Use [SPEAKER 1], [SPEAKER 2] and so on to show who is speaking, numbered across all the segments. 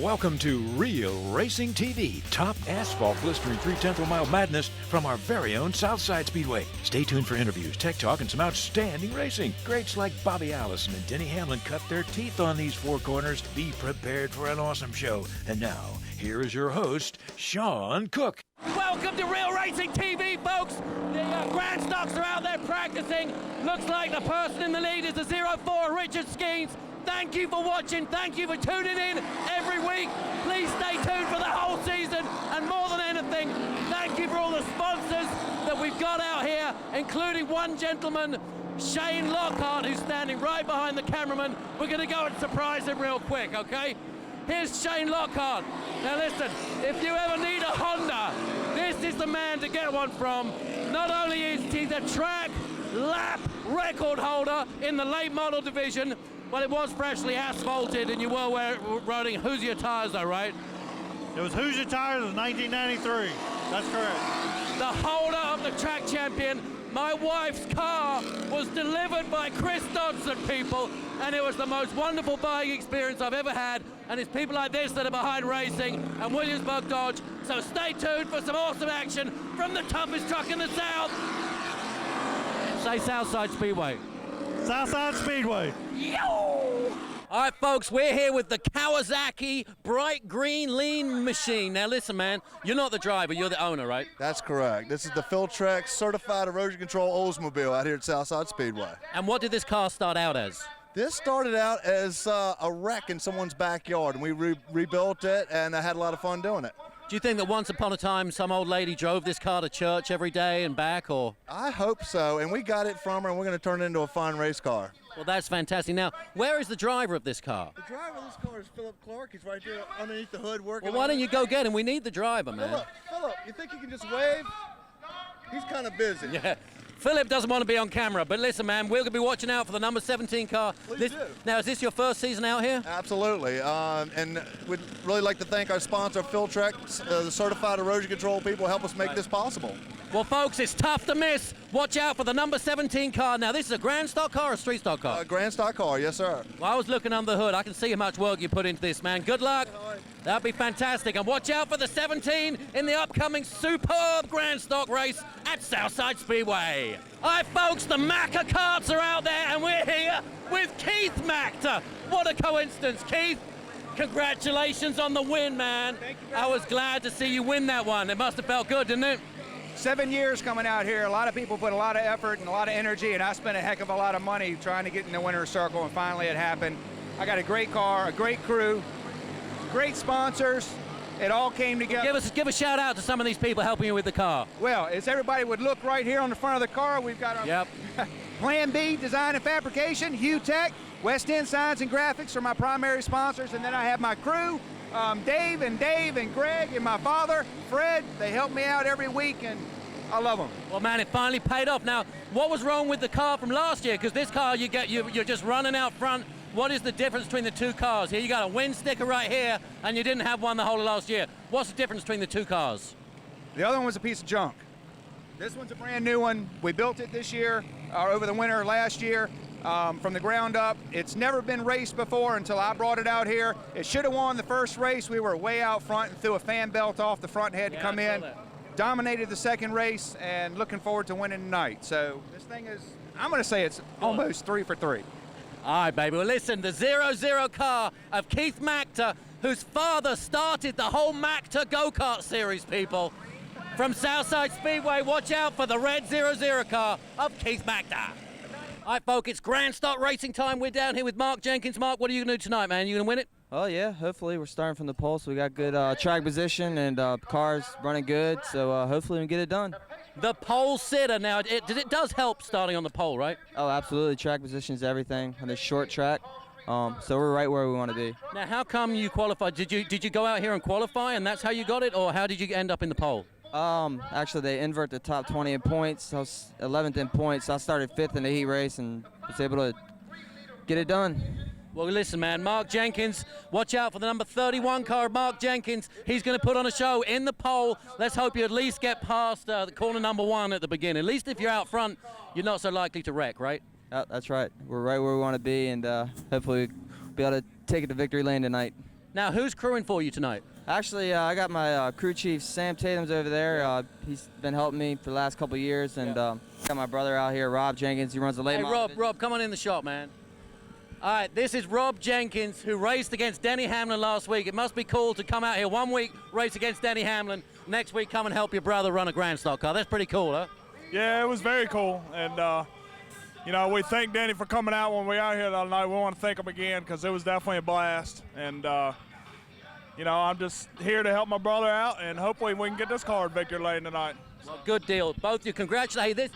[SPEAKER 1] Welcome to Real Racing TV, top asphalt blistering 3/10 of a mile madness from our very own Southside Speedway. Stay tuned for interviews, tech talk, and some outstanding racing. Greats like Bobby Allison and Denny Hamlin cut their teeth on these four corners. Be prepared for an awesome show. And now, here is your host, Sean Cook.
[SPEAKER 2] Welcome to Real Racing TV, folks. The Grand Stocks are out there practicing. Looks like the person in the lead is the 04 Richard Skeens. Thank you for watching. Thank you for tuning in every week. Please stay tuned for the whole season. And more than anything, thank you for all the sponsors that we've got out here, including one gentleman, Shane Lockhart, who's standing right behind the cameraman. We're going to go and surprise him real quick, okay? Here's Shane Lockhart. Now listen, if you ever need a Honda, this is the man to get one from. Not only is he the track lap record holder in the late model division, but it was freshly asphalted, and you were riding Hoosier tires though, right?
[SPEAKER 3] It was Hoosier tires of 1993. That's correct.
[SPEAKER 2] The holder of the track champion. My wife's car was delivered by Chris Dodson, people, and it was the most wonderful buying experience I've ever had. And it's people like this that are behind racing and Williamsburg Dodge. So stay tuned for some awesome action from the toughest truck in the South. Say Southside Speedway.
[SPEAKER 3] Southside Speedway.
[SPEAKER 2] Yo! All right, folks, we're here with the Kawasaki Bright Green Lean Machine. Now, listen, man, you're not the driver, you're the owner, right?
[SPEAKER 4] That's correct. This is the Filtrex Certified Erosion Control Oldsmobile out here at Southside Speedway.
[SPEAKER 2] And what did this car start out as?
[SPEAKER 4] This started out as a wreck in someone's backyard, and we rebuilt it, and I had a lot of fun doing it.
[SPEAKER 2] Do you think that once upon a time some old lady drove this car to church every day and back, or?
[SPEAKER 4] I hope so, and we got it from her, and we're going to turn it into a fine race car.
[SPEAKER 2] Well, that's fantastic. Now, where is the driver of this car?
[SPEAKER 4] The driver of this car is Philip Clark. He's right there underneath the hood working.
[SPEAKER 2] Well, why don't you go get him? We need the driver, man.
[SPEAKER 4] Philip, you think you can just wave? He's kind of busy.
[SPEAKER 2] Yeah. Philip doesn't want to be on camera, but listen, man, we're going to be watching out for the number 17 car.
[SPEAKER 4] Please do.
[SPEAKER 2] Now, is this your first season out here?
[SPEAKER 4] Absolutely, and we'd really like to thank our sponsor, Filtrex, the certified erosion control people, help us make this possible.
[SPEAKER 2] Well, folks, it's tough to miss. Watch out for the number 17 car. Now, this is a Grand Stock car or a Street Stock car?
[SPEAKER 4] Grand Stock car, yes, sir.
[SPEAKER 2] Well, I was looking under the hood. I can see how much work you put into this, man. Good luck. That'd be fantastic. And watch out for the 17 in the upcoming superb Grand Stock race at Southside Speedway. All right, folks, the Mackta carts are out there, and we're here with Keith Mackta. What a coincidence, Keith. Congratulations on the win, man.
[SPEAKER 5] Thank you very
[SPEAKER 2] I was
[SPEAKER 5] much.
[SPEAKER 2] glad to see you win that one. It must have felt good, didn't it?
[SPEAKER 5] 7 years coming out here. A lot of people put a lot of effort and a lot of energy, and I spent a heck of a lot of money trying to get in the winner's circle, and finally it happened. I got a great car, a great crew, great sponsors. It all came together.
[SPEAKER 2] Give a shout out to some of these people helping you with the car.
[SPEAKER 5] Well, as everybody would look right here on the front of the car, we've got our Plan B Design and Fabrication, Hugh Tech, West End Signs and Graphics are my primary sponsors, and then I have my crew, Dave and Greg and my father, Fred. They help me out every week, and I love them.
[SPEAKER 2] Well, man, it finally paid off. Now, what was wrong with the car from last year? Because this car, you're just running out front. What is the difference between the two cars? Here you got a wind sticker right here, and you didn't have one the whole of last year. What's the difference between the two cars?
[SPEAKER 5] The other one was a piece of junk. This one's a brand new one. We built it this year, or over the winter last year, from the ground up. It's never been raced before until I brought it out here. It should have won the first race. We were way out front and threw a fan belt off the front head to come in. Dominated the second race, and looking forward to winning tonight. So this thing is, I'm going to say it's almost 3 for 3.
[SPEAKER 2] All right, baby. Well, listen, the 00 car of Keith Mackta, whose father started the whole Mackta go-kart series, people. From Southside Speedway, watch out for the red 00 car of Keith Mackta. All right, folks, it's Grand Stock racing time. We're down here with Mark Jenkins. Mark, what are you going to do tonight, man? You going to win it?
[SPEAKER 6] Oh, yeah, hopefully. We're starting from the pole, so we got good track position, and car's running good, so hopefully we can get it done.
[SPEAKER 2] The pole sitter. Now, it does help starting on the pole, right?
[SPEAKER 6] Oh, absolutely. Track position is everything on this short track, so we're right where we want to be.
[SPEAKER 2] Now, how come you qualified? Did you go out here and qualify, and that's how you got it, or how did you end up in the pole?
[SPEAKER 6] Actually, they invert the top 20 in points. I was 11th in points. I started 5th in the heat race and was able to get it done.
[SPEAKER 2] Well, listen, man, Mark Jenkins, watch out for the number 31 car, Mark Jenkins. He's going to put on a show in the pole. Let's hope you at least get past the corner number 1 at the beginning. At least if you're out front, you're not so likely to wreck, right?
[SPEAKER 6] That's right. We're right where we want to be, and hopefully we'll be able to take it to victory lane tonight.
[SPEAKER 2] Now, who's crewing for you tonight?
[SPEAKER 6] Actually, I got my crew chief, Sam Tatum's over there. He's been helping me for the last couple of years. And got my brother out here, Rob Jenkins. He runs the late model.
[SPEAKER 2] Rob, come on in the shop, man. All right, this is Rob Jenkins, who raced against Denny Hamlin last week. It must be cool to come out here 1 week, race against Denny Hamlin. Next week, come and help your brother run a Grand Stock car. That's pretty cool, huh?
[SPEAKER 7] Yeah, it was very cool. And, you know, we thank Denny for coming out when we were out here the other night. We want to thank him again because it was definitely a blast. And, you know, I'm just here to help my brother out, and hopefully we can get this car victory lane tonight.
[SPEAKER 2] Well, good deal. Both you, congratulations.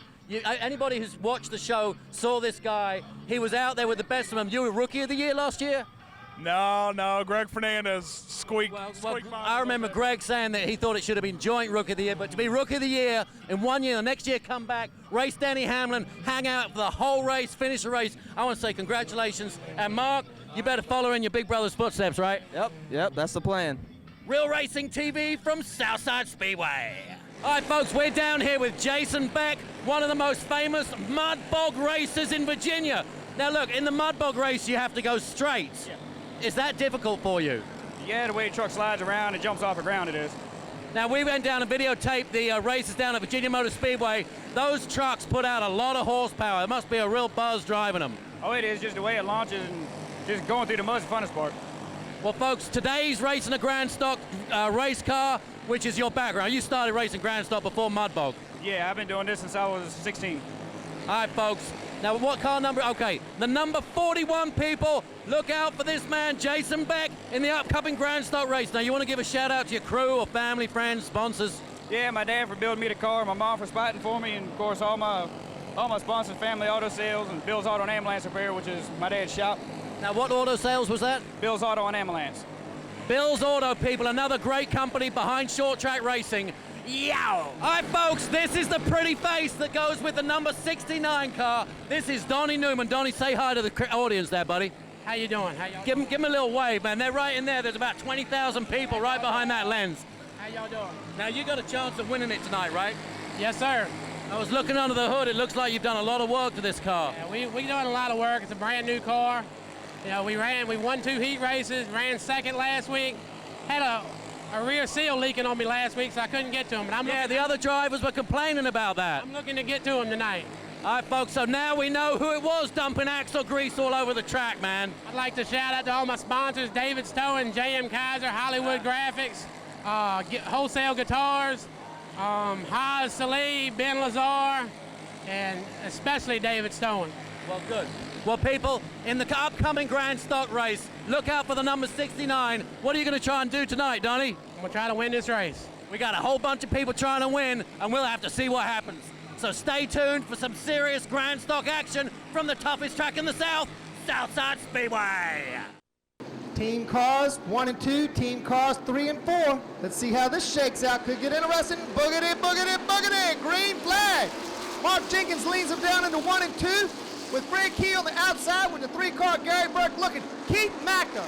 [SPEAKER 2] Anybody who's watched the show saw this guy. He was out there with the best of them. You were Rookie of the Year last year?
[SPEAKER 7] No, Greg Fernandez squeaked.
[SPEAKER 2] Well, I remember Greg saying that he thought it should have been joint Rookie of the Year, but to be Rookie of the Year in 1 year, the next year come back, race Denny Hamlin, hang out for the whole race, finish the race. I want to say congratulations. And Mark, you better follow in your big brother's footsteps, right?
[SPEAKER 6] Yep, that's the plan.
[SPEAKER 2] Real Racing TV from Southside Speedway. All right, folks, we're down here with Jason Beck, one of the most famous mud bog racers in Virginia. Now, look, in the mud bog race, you have to go straight. Yeah. Is that difficult for you?
[SPEAKER 8] Yeah, the way the truck slides around and jumps off the ground, it is.
[SPEAKER 2] Now, we went down and videotaped the races down at Virginia Motor Speedway. Those trucks put out a lot of horsepower. There must be a real buzz driving them.
[SPEAKER 8] Oh, it is. Just the way it launches and just going through the mud's the funnest part.
[SPEAKER 2] Well, folks, today's racing a Grand Stock race car, which is your background. You started racing Grand Stock before mud bog.
[SPEAKER 8] Yeah, I've been doing this since I was 16.
[SPEAKER 2] All right, folks. Now, what car number? Okay, the number 41, people. Look out for this man, Jason Beck, in the upcoming Grand Stock race. Now, you want to give a shout out to your crew or family, friends, sponsors?
[SPEAKER 8] Yeah, my dad for building me the car, my mom for spotting for me, and of course all my sponsors, Family Auto Sales and Bill's Auto and Ambulance Repair, which is my dad's shop.
[SPEAKER 2] Now, what auto sales was that?
[SPEAKER 8] Bill's Auto and Ambulance.
[SPEAKER 2] Bill's Auto, people, another great company behind short track racing. Yow! All right, folks, this is the pretty face that goes with the number 69 car. This is Donnie Newman. Donnie, say hi to the audience there, buddy.
[SPEAKER 9] How you doing?
[SPEAKER 2] Give him a little wave, man. They're right in there. There's about 20,000 people right behind that lens.
[SPEAKER 9] How y'all doing?
[SPEAKER 2] Now, you got a chance of winning it tonight, right?
[SPEAKER 9] Yes, sir.
[SPEAKER 2] I was looking under the hood. It looks like you've done a lot of work to this car.
[SPEAKER 9] Yeah, we doing a lot of work. It's a brand new car. You know, we won 2 heat races, ran second last week. Had a rear seal leaking on me last week, so I couldn't get to him. But
[SPEAKER 2] the other drivers were complaining about that.
[SPEAKER 9] I'm looking to get to him tonight.
[SPEAKER 2] All right, folks, so now we know who it was dumping axle grease all over the track, man.
[SPEAKER 9] I'd like to shout out to all my sponsors, David's Towing, J.M. Kaiser, Hollywood Graphics, Wholesale Guitars, Haas Salih, Ben Lazar, and especially David's Towing.
[SPEAKER 2] Well, good. Well, people, in the upcoming Grand Stock race, look out for the number 69. What are you going to try and do tonight, Donnie?
[SPEAKER 9] I'm going to try to win this race.
[SPEAKER 2] We got a whole bunch of people trying to win, and we'll have to see what happens. So stay tuned for some serious Grand Stock action from the toughest track in the South, Southside Speedway.
[SPEAKER 10] Team cars 1 and 2, team cars 3 and 4. Let's see how this shakes out. Could get interesting. Boogity, boogity, boogity. Green flag. Mark Jenkins leads him down into 1 and 2 with Fred Key on the outside with the 3-car Gary Burke looking. Keith Mackta.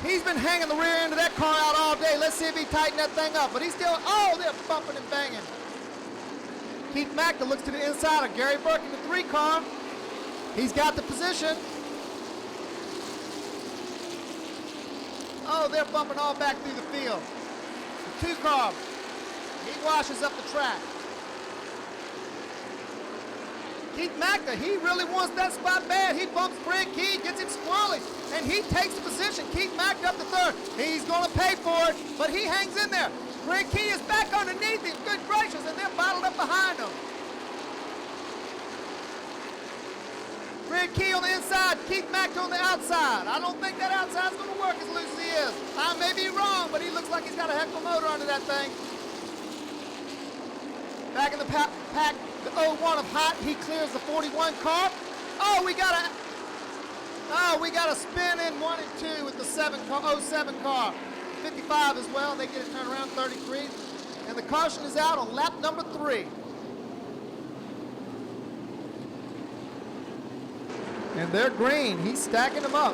[SPEAKER 10] He's been hanging the rear end of that car out all day. Let's see if he tighten that thing up. But he's still, they're bumping and banging. Keith Mackta looks to the inside of Gary Burke in the 3-car. He's got the position. Oh, they're bumping all back through the field. The 2-car, he washes up the track. Keith Mackta, he really wants that spot bad. He bumps Fred Key, gets him squirrely, and he takes the position. Keith Mackta up to 3rd. He's going to pay for it, but he hangs in there. Fred Key is back underneath him. Good gracious, and they're bottled up behind him. Fred Key on the inside, Keith Mackta on the outside. I don't think that outside's going to work as loose as he is. I may be wrong, but he looks like he's got a heck of a motor under that thing. Back in the pack, the 01 of hot, he clears the 41 car. We got a spin in 1 and 2 with the 07 car. 55 as well, they get it turned around 33. And the caution is out on lap number 3. And they're green, he's stacking them up.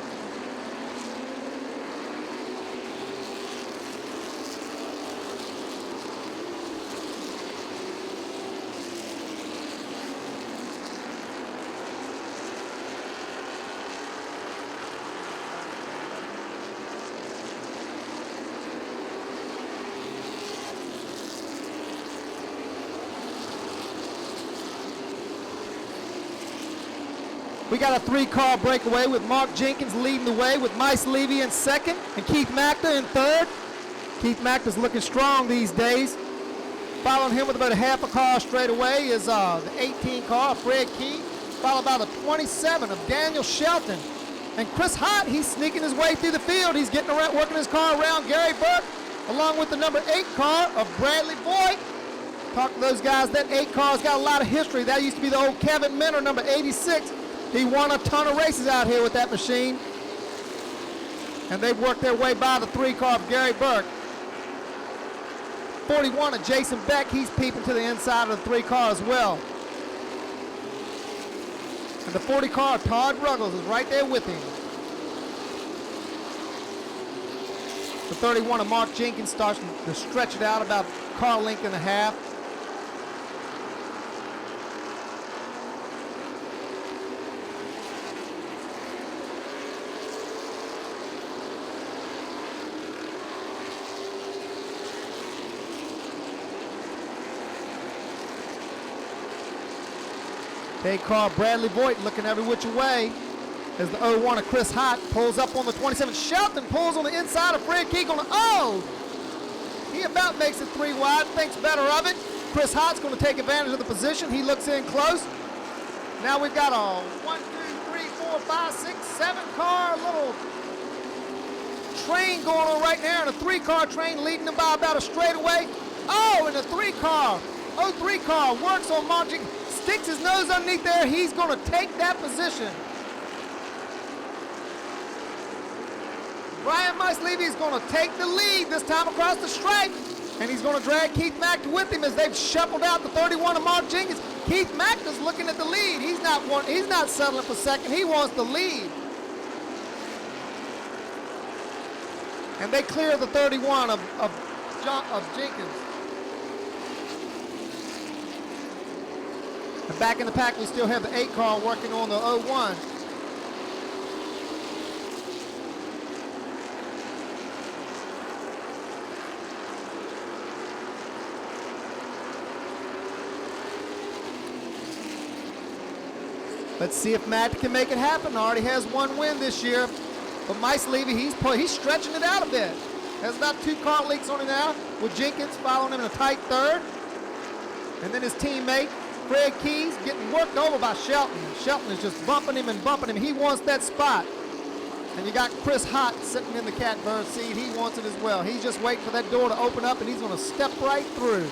[SPEAKER 10] We got a 3-car breakaway with Mark Jenkins leading the way with Mice Levy in second and Keith Mackta in third. Keith Mackta's looking strong these days. Following him with about a half a car straight away is the 18 car, Fred Key, followed by the 27 of Daniel Shelton. And Chris Hott, he's sneaking his way through the field. He's getting around, working his car around Gary Burke, along with the number 8 car of Bradley Voigt. Talk to those guys, that 8 car's got a lot of history. That used to be the old Kevin Minner, number 86. He won a ton of races out here with that machine. And they've worked their way by the 3 car of Gary Burke. 41 of Jason Beck, he's peeping to the inside of the 3 car as well. And the 40 car, Todd Ruggles, is right there with him. The 31 of Mark Jenkins starts to stretch it out about a car length and a half. They call Bradley Voigt looking every which way as the 01 of Chris Hott pulls up on the 27. Shelton pulls on the inside of Fred Keek on the, he about makes it 3 wide, thinks better of it. Chris Hott's going to take advantage of the position. He looks in close. Now we've got a 1, 2, 3, 4, 5, 6, 7 car little train going on right now, and a 3 car train leading them by about a straightaway. And the 3 car, 03 car works on Mark Jenkins. Sticks his nose underneath there, he's going to take that position. Brian Mice Levy is going to take the lead this time across the stripe, and he's going to drag Keith Mackta with him as they've shuffled out the 31 of Mark Jenkins. Keith Mackta's looking at the lead. He's not settling for second. He wants the lead. And they clear the 31 of Jenkins. And back in the pack, we still have the 8 car working on the 01. Let's see if Matt can make it happen. Already has 1 win this year. But Mice Levy, he's stretching it out a bit. Has about 2 car leaks on it now, with Jenkins following him in a tight third. And then his teammate, Fred Keys, getting worked over by Shelton. Shelton is just bumping him and bumping him. He wants that spot. And you got Chris Hott sitting in the catbird seat. He wants it as well. He's just waiting for that door to open up, and he's going to step right through.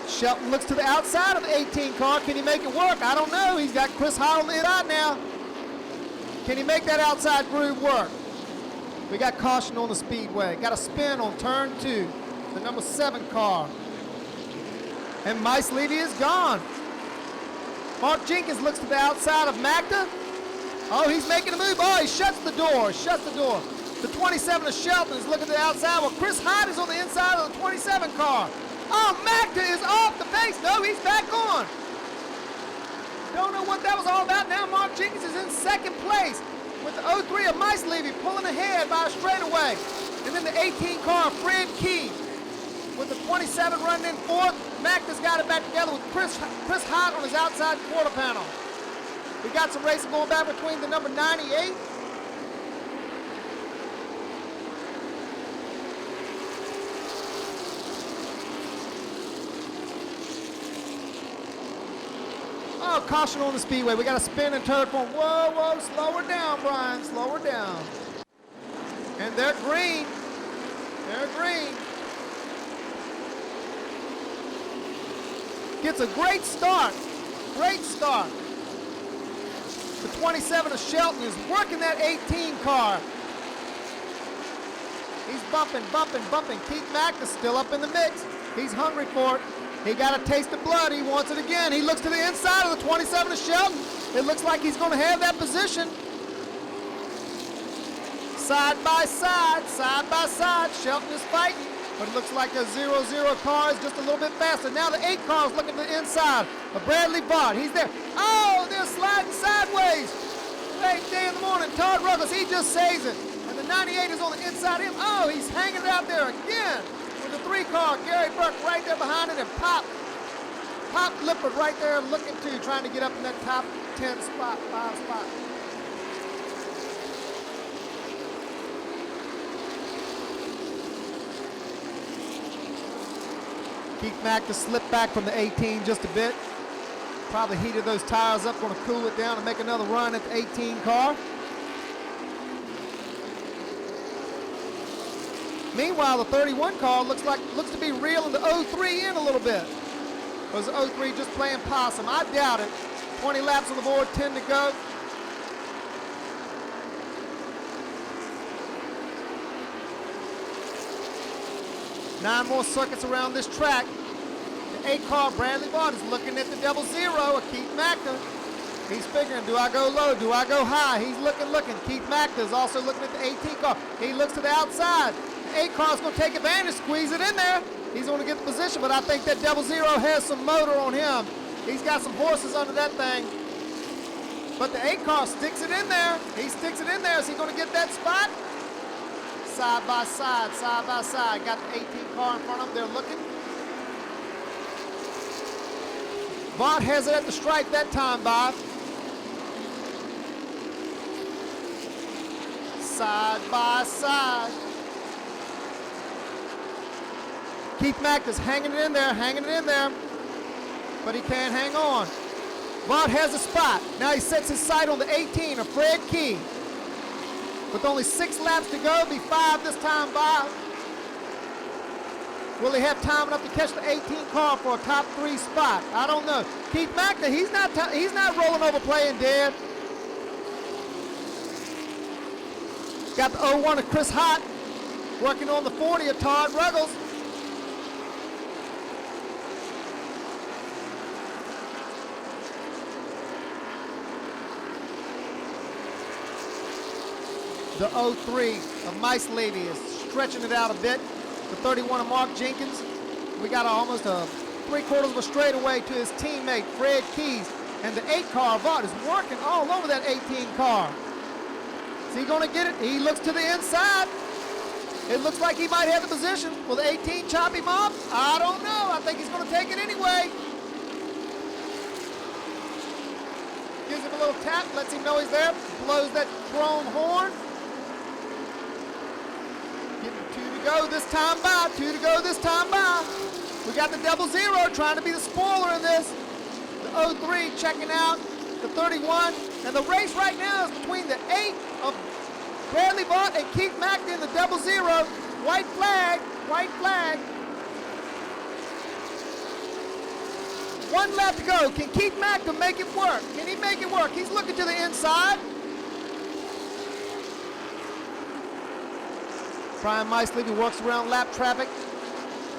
[SPEAKER 10] Shelton looks to the outside of the 18 car. Can he make it work? I don't know. He's got Chris Hott on the inside now. Can he make that outside groove work? We got caution on the speedway. Got a spin on turn 2. The number 7 car. And Mice Levy is gone. Mark Jenkins looks to the outside of Mackta. He's making a move. He shuts the door. The 27 of Shelton is looking to the outside. Well, Chris Hott is on the inside of the 27 car. Mackta is off the pace. No, he's back on. Don't know what that was all about. Now Mark Jenkins is in second place with the 03 of Mice Levy pulling ahead by a straightaway. And then the 18 car, Fred Key, with the 27 running in fourth. Mackta's got it back together with Chris Hott on his outside quarter panel. We got some racing going back between the number 98. Caution on the speedway. We got a spin and turn for him. Whoa, slow her down, Brian. Slow her down. And they're green. Gets a great start. The 27 of Shelton is working that 18 car. He's bumping. Keith Mackta still up in the mix. He's hungry for it. He got a taste of blood. He wants it again. He looks to the inside of the 27 of Shelton. It looks like he's going to have that position. Side by side. Shelton is fighting, but it looks like a 0-0 car is just a little bit faster. Now the 8 car is looking to the inside of Bradley Voigt. He's there. They're sliding sideways. Late day in the morning. Todd Ruggles, he just saves it. And the 98 is on the inside of him. He's hanging it out there again. The 3 car, Gary Burke right there behind it, and Pop Hot Lippert right there looking to, trying to get up in that top 10 spot, 5 spot. Keith Mackta slipped back from the 18 just a bit. Probably heated those tires up, going to cool it down and make another run at the 18 car. Meanwhile, the 31 car looks to be reeling the 03 in a little bit. Was the 03 just playing possum? I doubt it. 20 laps on the board, 10 to go. Nine more circuits around this track. The 8 car, Bradley Bott, is looking at the 00 of Keith Mackta. He's figuring, do I go low? Do I go high? He's looking. Keith Mackta is also looking at the 18 car. He looks to the outside. The 8 car is going to take advantage, squeeze it in there. He's going to get the position, but I think that 00 has some motor on him. He's got some horses under that thing. But the 8 car sticks it in there. He sticks it in there. Is he going to get that spot? Side by side, side by side. Got the 18 car in front of him. They're looking. Bott has it at the stripe that time, Bob. Side by side. Keith Mackta's hanging it in there, but he can't hang on. Bott has a spot. Now he sets his sight on the 18 of Fred Key. With only 6 laps to go, be 5 this time, Bob. Will he have time enough to catch the 18 car for a top 3 spot? I don't know. Keith Mackta, he's not rolling over playing dead. Got the 01 of Chris Hott working on the 40 of Todd Ruggles. The 03 of Mice Levy is stretching it out a bit. The 31 of Mark Jenkins. We got almost a 3/4 of a straightaway to his teammate, Fred Keys. And the 8 car, Vaught, is working all over that 18 car. Is he going to get it? He looks to the inside. It looks like he might have the position. Will the 18 chop him off? I don't know. I think he's going to take it anyway. Gives him a little tap, lets him know he's there. Blows that chrome horn. Getting 2 to go this time by. 2 to go this time by. We got the 00 trying to be the spoiler in this. The 03 checking out the 31. And the race right now is between the 8 of Bradley Bott and Keith Mackta in the 00. White flag, white flag. 1 lap to go. Can Keith Mackta make it work? Can he make it work? He's looking to the inside. Brian Meislevy works around lap traffic.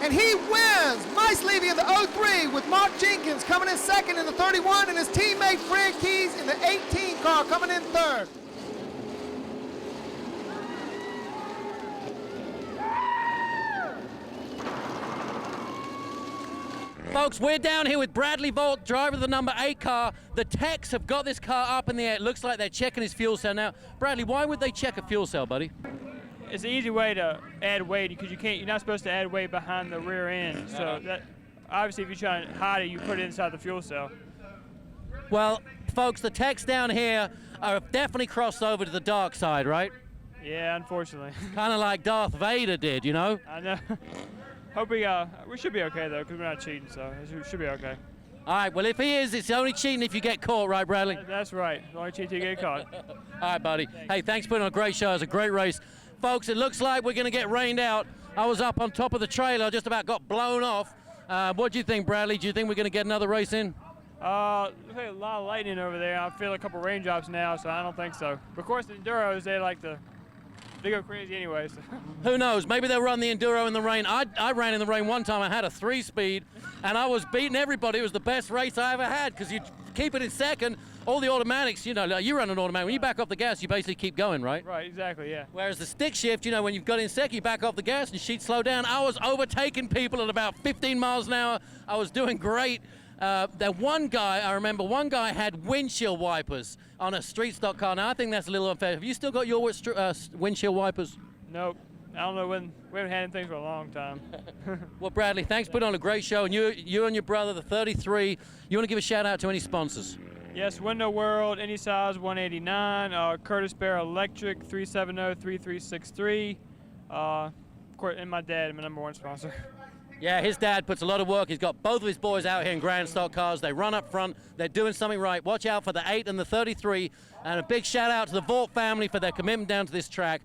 [SPEAKER 10] And he wins! Meislevy in the 03 with Mark Jenkins coming in second in the 31 and his teammate Fred Keys in the 18 car coming in third.
[SPEAKER 2] Folks, we're down here with Bradley Bott, driver of the number 8 car. The techs have got this car up in the air. It looks like they're checking his fuel cell now. Bradley, why would they check a fuel cell, buddy?
[SPEAKER 11] It's an easy way to add weight because you're not supposed to add weight behind the rear end. So that obviously if you're trying to hide it, you put it inside the fuel cell.
[SPEAKER 2] Well, folks, the techs down here are definitely crossed over to the dark side, right?
[SPEAKER 11] Yeah, unfortunately.
[SPEAKER 2] Kind of like Darth Vader did, you know?
[SPEAKER 11] I know. Hope we should be okay though, because we're not cheating, so it should be okay.
[SPEAKER 2] All right, well, if he is, it's only cheating if you get caught, right, Bradley?
[SPEAKER 11] That's right. Only cheat till you get caught.
[SPEAKER 2] All right, buddy. Hey, thanks for putting on a great show. It was a great race. Folks, it looks like we're going to get rained out. I was up on top of the trailer, just about got blown off. What do you think, Bradley? Do you think we're going to get another race in?
[SPEAKER 11] Looks like a lot of lightning over there. I feel a couple raindrops now, so I don't think so. But of course, the Enduros, they go crazy anyways.
[SPEAKER 2] Who knows? Maybe they'll run the Enduro in the rain. I ran in the rain one time. I had a 3-speed, and I was beating everybody. It was the best race I ever had because you keep it in second. All the automatics, you know, like you run an automatic. When you back off the gas, you basically keep going, right?
[SPEAKER 11] Right, exactly, yeah.
[SPEAKER 2] Whereas the stick shift, you know, when you've got in second, you back off the gas and sheet slow down. I was overtaking people at about 15 miles an hour. I was doing great. That one guy, I remember one guy had windshield wipers on a street stock car. Now, I think that's a little unfair. Have you still got your windshield wipers?
[SPEAKER 11] Nope. I don't know when. We haven't had anything for a long time.
[SPEAKER 2] Well, Bradley, thanks for putting on a great show. And you and your brother, the 33, you want to give a shout out to any sponsors?
[SPEAKER 11] Yes, Window World, Any Size 189, Curtis Bear Electric 370-3363, and my dad, my #1 sponsor.
[SPEAKER 2] Yeah, his dad puts a lot of work. He's got both of his boys out here in Grand Stock cars. They run up front. They're doing something right. Watch out for the 8 and the 33. And a big shout out to the Vaught family for their commitment down to this track.